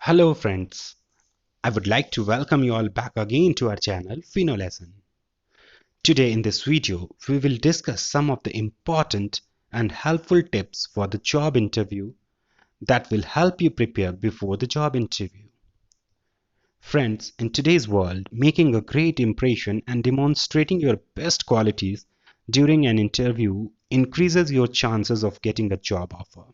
Hello friends, I would like to welcome you all back again to our channel Fino Lesson. Today in this video, we will discuss some of the important and helpful tips for the job interview that will help you prepare before the job interview. Friends, in today's world, making a great impression and demonstrating your best qualities during an interview increases your chances of getting a job offer.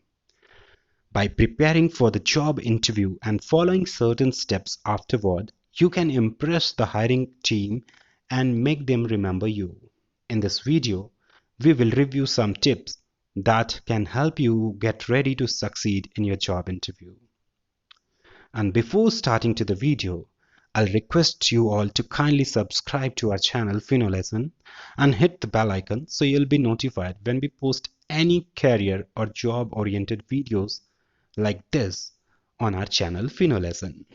By preparing for the job interview and following certain steps afterward, you can impress the hiring team and make them remember you. In this video, we will review some tips that can help you get ready to succeed in your job interview. And before starting to the video, I'll request you all to kindly subscribe to our channel Fino Lesson and hit the bell icon so you'll be notified when we post any career or job oriented videos like this on our channel Fino Lesson.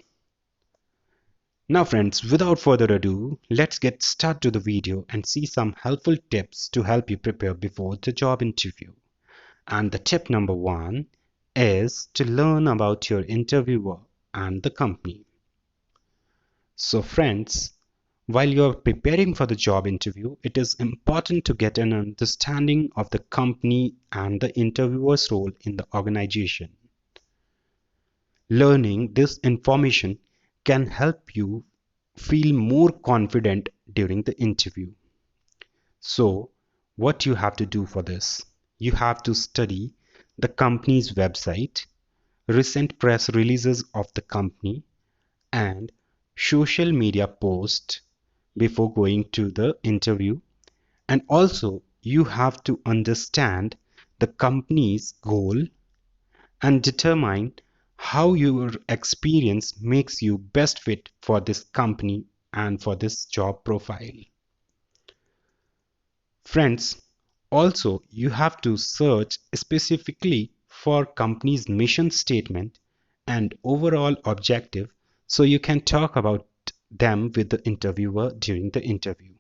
Now friends, without further ado, let's get started to the video and see some helpful tips to help you prepare before the job interview. And the tip number 1 is to learn about your interviewer and the company. So friends, while you're preparing for the job interview, it is important to get an understanding of the company and the interviewer's role in the organization. Learning this information can help you feel more confident during the interview. So, what you have to do for this? You have to study the company's website, recent press releases of the company, and social media posts before going to the interview. And also, you have to understand the company's goal and determine how your experience makes you best fit for this company and for this job profile. Friends, also you have to search specifically for company's mission statement and overall objective so you can talk about them with the interviewer during the interview.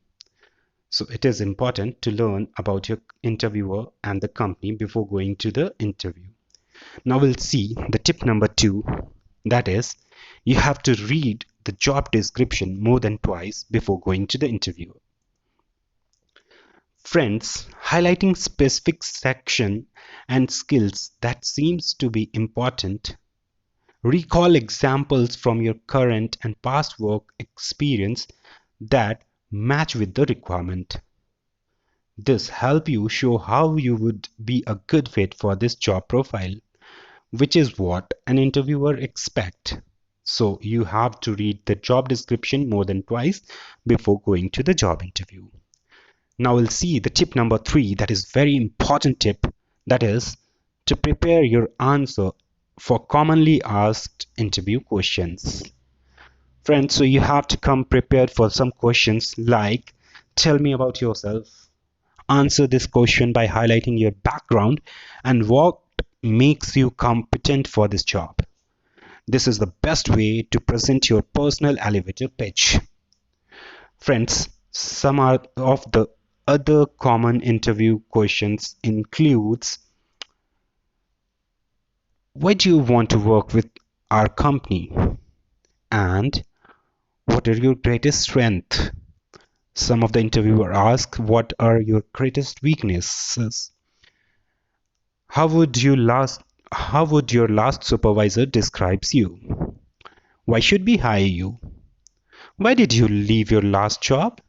So it is important to learn about your interviewer and the company before going to the interview. Now we'll see the tip number 2, that is, you have to read the job description more than twice before going to the interview. Friends, highlighting specific section and skills that seems to be important. Recall examples from your current and past work experience that match with the requirement. This helps you show how you would be a good fit for this job profile, which is what an interviewer expects. So you have to read the job description more than twice before going to the job interview. Now we'll see the tip number 3, that is very important tip, that is to prepare your answer for commonly asked interview questions. Friends, so you have to come prepared for some questions like, tell me about yourself. Answer this question by highlighting your background and what makes you competent for this job. This is the best way to present your personal elevator pitch. Friends, some of the other common interview questions includes, why do you want to work with our company? And what are your greatest strengths? Some of the interviewer ask, what are your greatest weaknesses? How would your last supervisor describes you? Why should we hire you? Why did you leave your last job?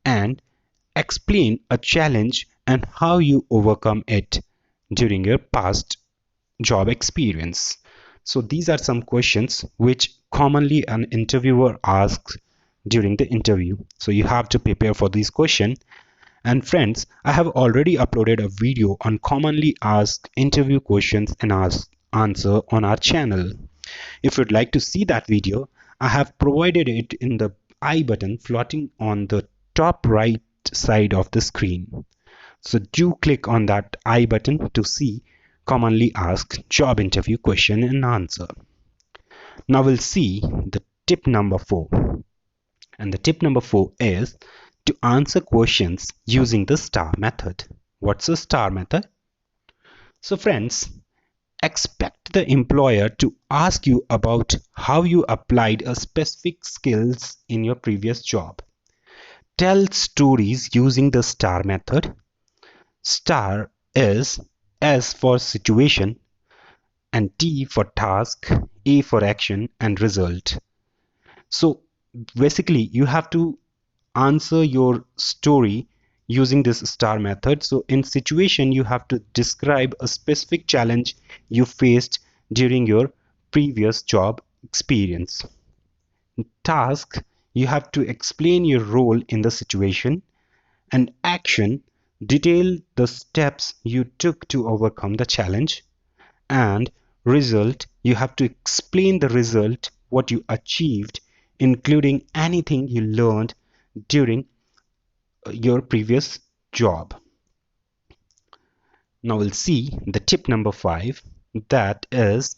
And explain a challenge and how you overcome it during your past job experience. So these are some questions which commonly an interviewer asks during the interview. So you have to prepare for these questions. And friends, I have already uploaded a video on commonly asked interview questions and answer on our channel. If you'd like to see that video, I have provided it in the I button floating on the top right side of the screen. So do click on that I button to see commonly asked job interview question and answer. Now we'll see the tip number 4. And the tip number 4 is to answer questions using the STAR method. What's the STAR method? So friends, Expect the employer to ask you about how you applied a specific skills in your previous job. Tell stories using the STAR method. STAR is S for situation and T for task, A for action and result. So basically you have to answer your story using this STAR method. So in situation you have to describe a specific challenge you faced during your previous job experience. Task, you have to explain your role in the situation, and action, detail the steps you took to overcome the challenge, and result, you have to explain the result, what you achieved, including anything you learned during your previous job. Now we'll see the tip number 5. That is,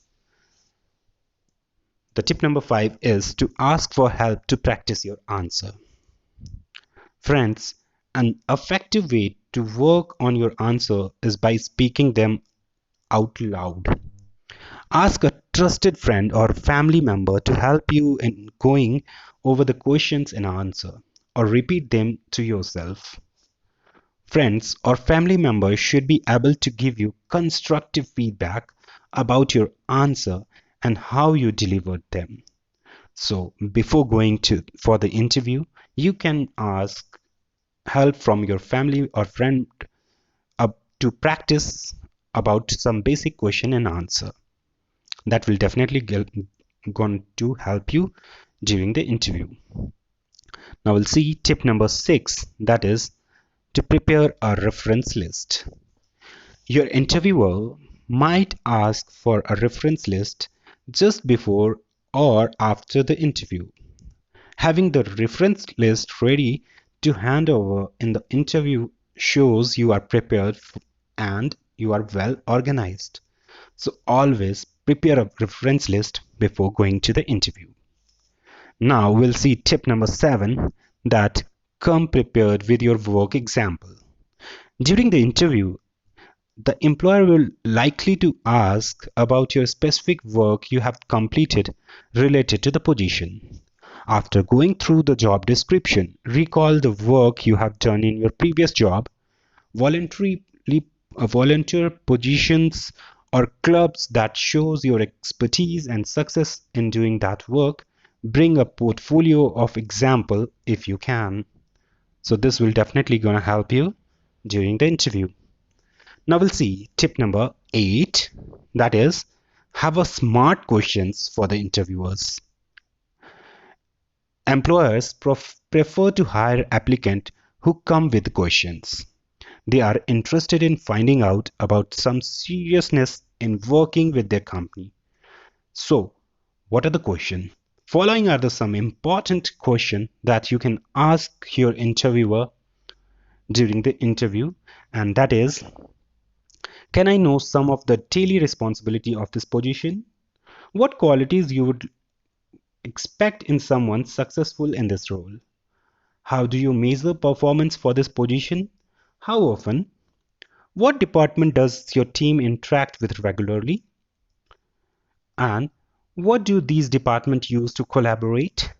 the tip number 5 is to ask for help to practice your answer. Friends, an effective way to work on your answer is by speaking them out loud. Ask a trusted friend or family member to help you in going over the questions and answer, or repeat them to yourself. Friends or family members should be able to give you constructive feedback about your answer and how you delivered them. So before going for the interview, you can ask help from your family or friend to practice about some basic question and answer. That will definitely going to help you during the interview. Now we'll see tip number 6, that is to prepare a reference list. Your interviewer might ask for a reference list just before or after the interview. Having the reference list ready to hand over in the interview shows you are prepared and you are well organized. So always prepare a reference list before going to the interview. Now we'll see tip number 7, that come prepared with your work example. During the interview, the employer will likely to ask about your specific work you have completed related to the position. After going through the job description, recall the work you have done in your previous job, volunteer positions or clubs that shows your expertise and success in doing that work. Bring a portfolio of example if you can. So this will definitely gonna help you during the interview. Now we'll see tip number 8, that is have a smart questions for the interviewers. Employers prefer to hire applicants who come with questions. They are interested in finding out about some seriousness in working with their company. So, what are the questions? Following are some important questions that you can ask your interviewer during the interview, and that is, can I know some of the daily responsibility of this position? What qualities you would expect in someone successful in this role? How do you measure performance for this position? How often? What department does your team interact with regularly? And what do these departments use to collaborate?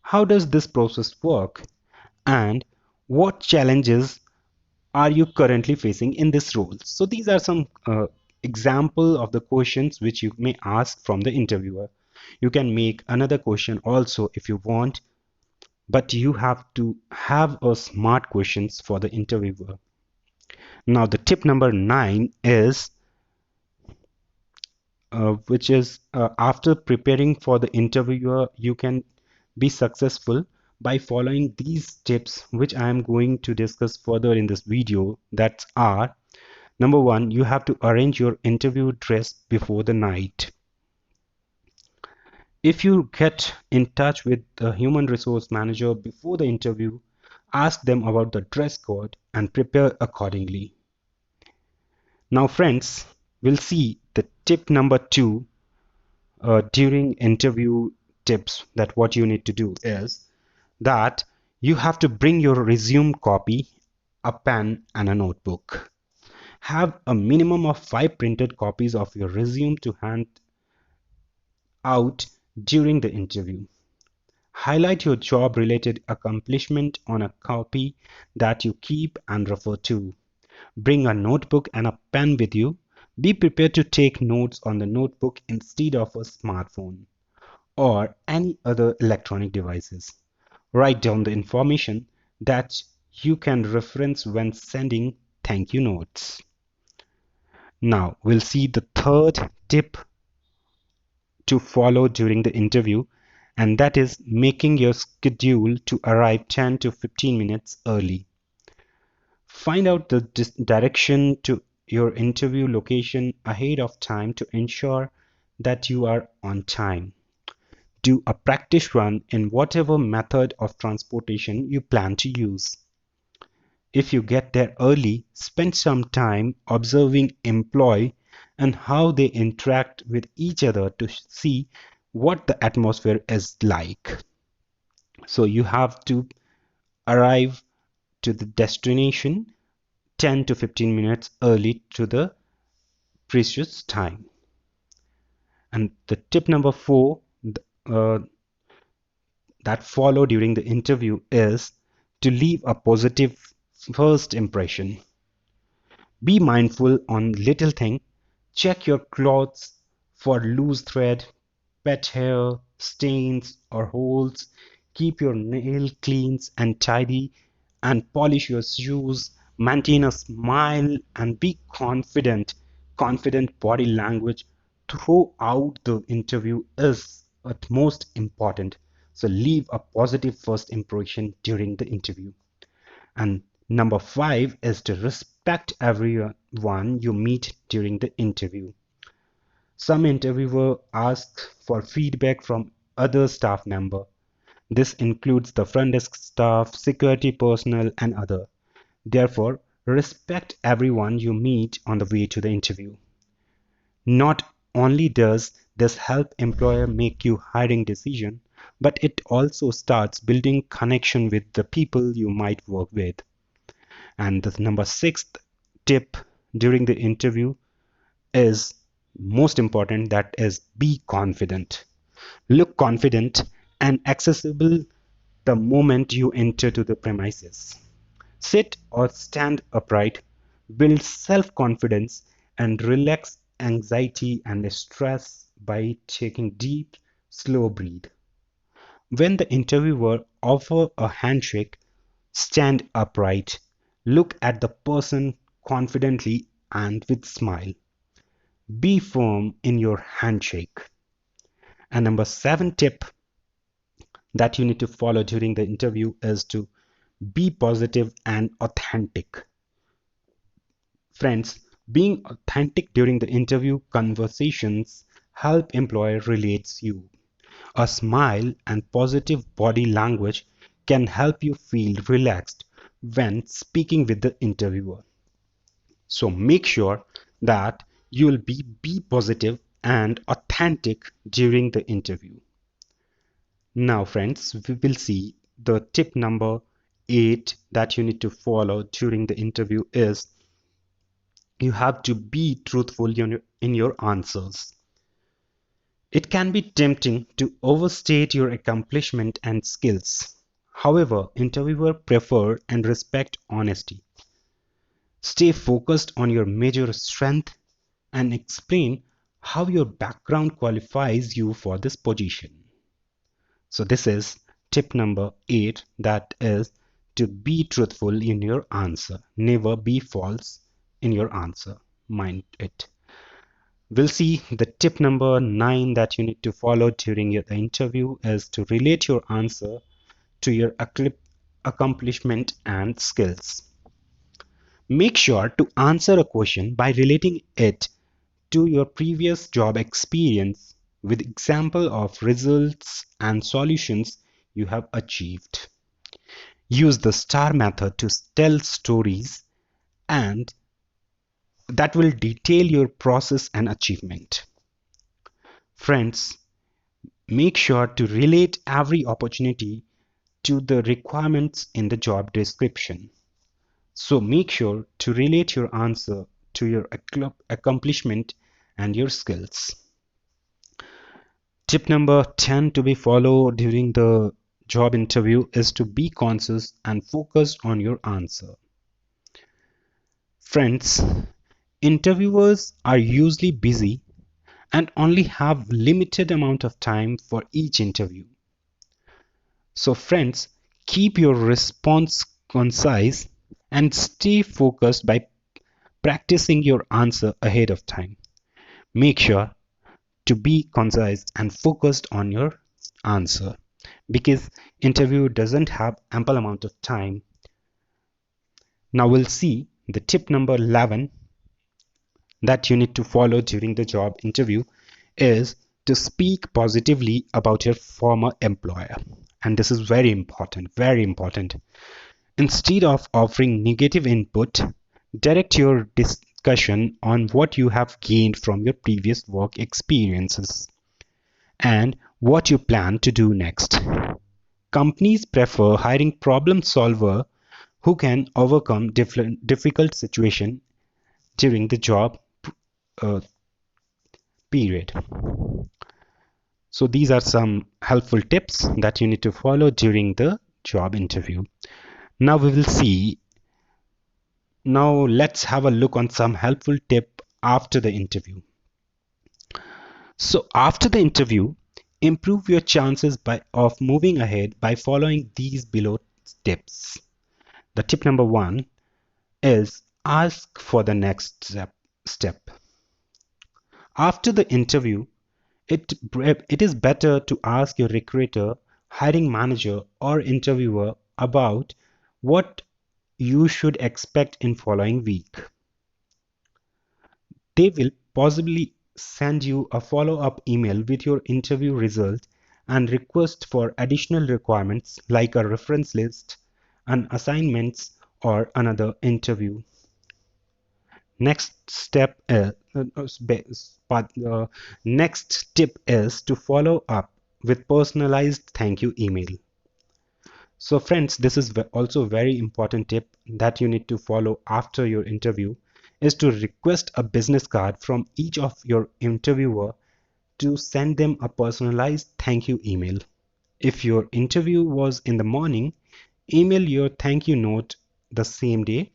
How does this process work? And what challenges are you currently facing in this role? So these are some example of the questions which you may ask from the interviewer. You can make another question also if you want, but you have to have a smart questions for the interviewer. Now the tip number 9 is which is after preparing for the interviewer, you can be successful by following these tips which I am going to discuss further in this video. That are, number 1, you have to arrange your interview dress before the night. If you get in touch with the human resource manager before the interview, ask them about the dress code and prepare accordingly. Now friends, we'll see the tip number 2 during interview tips, that what you need to do is that you have to bring your resume copy, a pen and a notebook. Have a minimum of 5 printed copies of your resume to hand out during the interview. Highlight your job related accomplishment on a copy that you keep and refer to. Bring a notebook and a pen with you. Be prepared to take notes on the notebook instead of a smartphone or any other electronic devices. Write down the information that you can reference when sending thank you notes. Now we'll see the third tip to follow during the interview, and that is making your schedule to arrive 10 to 15 minutes early. Find out the direction to your interview location ahead of time to ensure that you are on time. Do a practice run in whatever method of transportation you plan to use. If you get there early, spend some time observing employee and how they interact with each other to see what the atmosphere is like. So you have to arrive to the destination 10 to 15 minutes early to the precious time. And the tip number 4 uh, that follow during the interview is to leave a positive first impression. Be mindful on little things. Check your clothes for loose thread, pet hair, stains or holes. Keep your nail clean and tidy and polish your shoes. Maintain a smile and be confident. Confident body language throughout the interview is at most important. So leave a positive first impression during the interview. And number 5 is to respect everyone you meet during the interview. Some interviewer asks for feedback from other staff member. This includes the front desk staff, security personnel, and other. Therefore, respect everyone you meet on the way to the interview. Not only does this help employer make you hiring decision, but it also starts building connection with the people you might work with. And the number 6th tip during the interview is most important, that is be confident. Look confident and accessible the moment you enter to the premises. Sit or stand upright, build self-confidence and relax anxiety and stress by taking deep, slow breath. When the interviewer offers a handshake, stand upright, look at the person confidently and with smile. Be firm in your handshake. And number 7 tip that you need to follow during the interview is to be positive and authentic. Friends, being authentic during the interview conversations help employer relates you. A smile and positive body language can help you feel relaxed when speaking with the interviewer. So make sure that you will be positive and authentic during the interview. Now, friends, we will see the tip number 8 that you need to follow during the interview is you have to be truthful in your answers. It can be tempting to overstate your accomplishment and skills. However, interviewers prefer and respect honesty. Stay focused on your major strength and explain how your background qualifies you for this position. So this is tip number 8, that is to be truthful in your answer. Never be false in your answer. Mind it. We'll see the tip number 9 that you need to follow during your interview is to relate your answer to your accomplishment and skills. Make sure to answer a question by relating it to your previous job experience with example of results and solutions you have achieved. Use the STAR method to tell stories and that will detail your process and achievement. Friends, make sure to relate every opportunity to the requirements in the job description. So make sure to relate your answer to your accomplishment and your skills. Tip number 10 to be followed during the job interview is to be conscious and focused on your answer. Friends, interviewers are usually busy and only have limited amount of time for each interview. So friends, keep your response concise and stay focused by practicing your answer ahead of time. Make sure to be concise and focused on your answer because interview doesn't have ample amount of time. Now we'll see the tip number 11 that you need to follow during the job interview is to speak positively about your former employer. And this is very important, very important. Instead of offering negative input, direct your discussion on what you have gained from your previous work experiences and what you plan to do next. Companies prefer hiring problem solver who can overcome difficult situation during the job uh, period. So these are some helpful tips that you need to follow during the job interview. Now we will see. Now let's have a look on some helpful tip after the interview. So after the interview, improve your chances of moving ahead by following these below tips. The tip number 1 is ask for the next step. After the interview, it is better to ask your recruiter, hiring manager, or interviewer about what you should expect in following week. They will possibly send you a follow-up email with your interview result and request for additional requirements like a reference list, an assignments, or another interview. Next next tip is to follow up with personalized thank you email. So friends, this is also a very important tip that you need to follow after your interview is to request a business card from each of your interviewer to send them a personalized thank you email. If your interview was in the morning, email your thank you note the same day.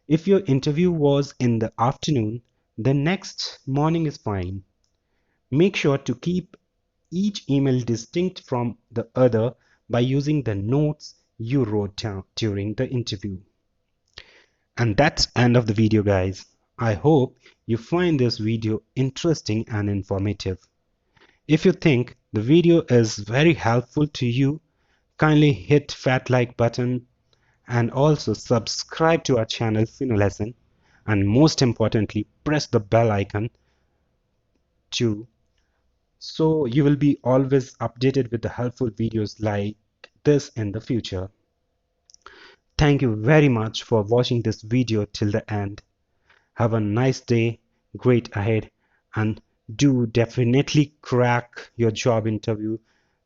If your interview was in the afternoon, the next morning is fine. Make sure to keep each email distinct from the other by using the notes you wrote down during the interview. And that's end of the video, guys. I hope you find this video interesting and informative. If you think the video is very helpful to you, kindly hit fat like button and also subscribe to our channel FinoLesson, and most importantly press the bell icon too, so you will be always updated with the helpful videos like this in the future. Thank you very much for watching this video till the end. Have a nice day, great ahead, and do definitely crack your job interview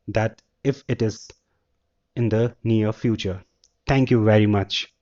that if it is in the near future. Thank you very much.